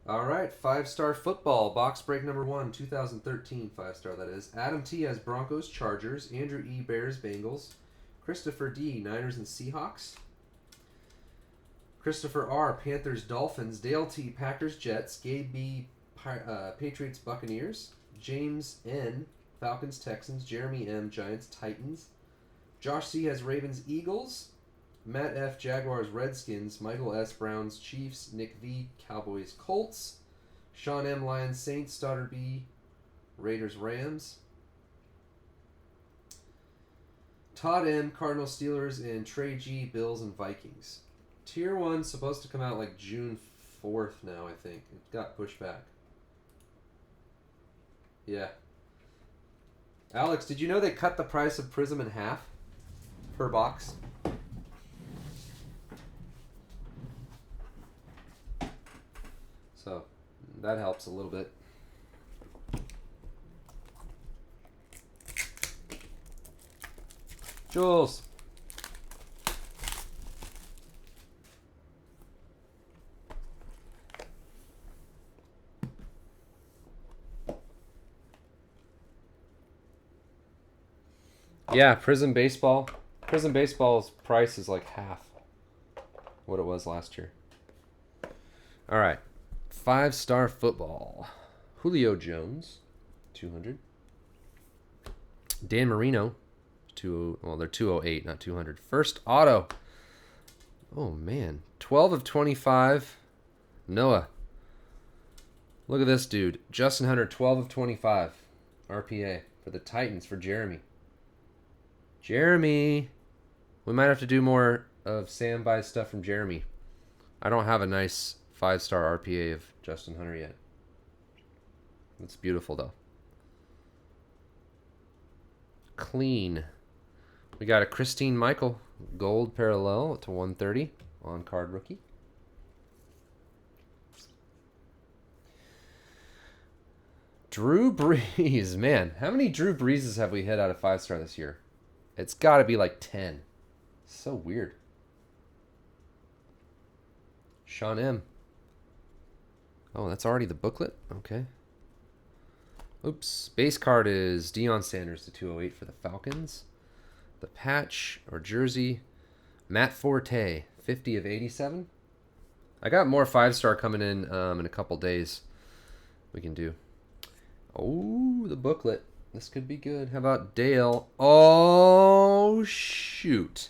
All right, 5-star football. Box break number 1, 2013, 5-star that is. Adam T has Broncos, Chargers. Andrew E, Bears, Bengals. Christopher D, Niners and Seahawks. Christopher R, Panthers, Dolphins. Dale T, Packers, Jets. Gabe B, Patriots, Buccaneers. James N, Falcons, Texans. Jeremy M, Giants, Titans. Josh C has Ravens, Eagles. Matt F, Jaguars, Redskins. Michael S, Browns, Chiefs. Nick V, Cowboys, Colts. Sean M, Lions, Saints. Stoddard B, Raiders, Rams. Todd M, Cardinals, Steelers, and Trey G, Bills and Vikings. Tier 1 supposed to come out like June 4th now, I think. It got pushed back. Yeah. Alex, did you know they cut the price of Prism in half per box? So, that helps a little bit. Jules. Yeah, Prism Baseball. Prism Baseball's price is like half what it was last year. All right. 5-star football. Julio Jones, 200. Dan Marino, they're 208, not 200. First auto. Oh, man. 12 of 25. Noah. Look at this dude. Justin Hunter, 12 of 25. RPA for the Titans for Jeremy. Jeremy. We might have to do more of Sam buys stuff from Jeremy. I don't have a nice 5-star RPA of Justin Hunter yet. It's beautiful, though. Clean. We got a Christine Michael gold parallel to 130 on card rookie. Drew Brees. Man, how many Drew Breeses have we hit out of 5-star this year? It's got to be like 10. So weird. Sean M. Oh, that's already the booklet? Okay. Oops. Base card is Deion Sanders to 208 for the Falcons. The patch or jersey, Matt Forte, 50 of 87. I got more 5-star coming in a couple days. We can do. Oh, the booklet. This could be good. How about Dale? Oh, shoot.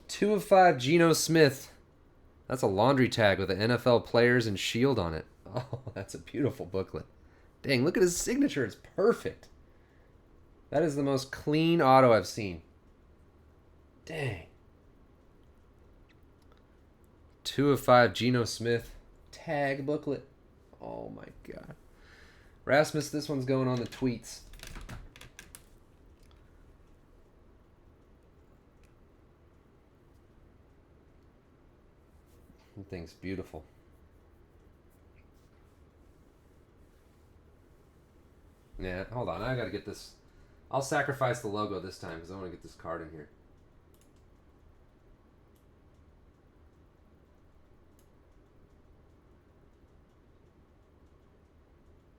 2 of 5, Geno Smith. That's a laundry tag with the NFL players and shield on it. Oh, that's a beautiful booklet. Dang, look at his signature. It's perfect. That is the most clean auto I've seen. Dang. 2 of 5, Geno Smith. Tag booklet. Oh, my God. Rasmus, this one's going on the tweets. That thing's beautiful. Yeah, hold on. I gotta get this. I'll sacrifice the logo this time because I want to get this card in here.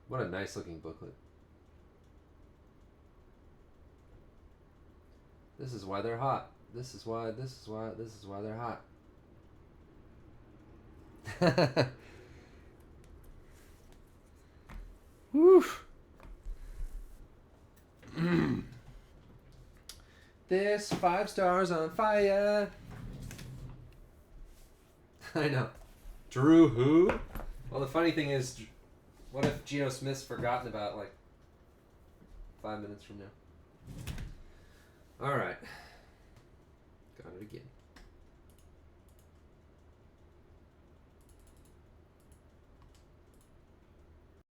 What a nice looking booklet. This is why they're hot. This is why they're hot. Woo. This 5 stars on fire. I know. Drew who? Well, the funny thing is, what if Geno Smith's forgotten about like 5 minutes from now? All right.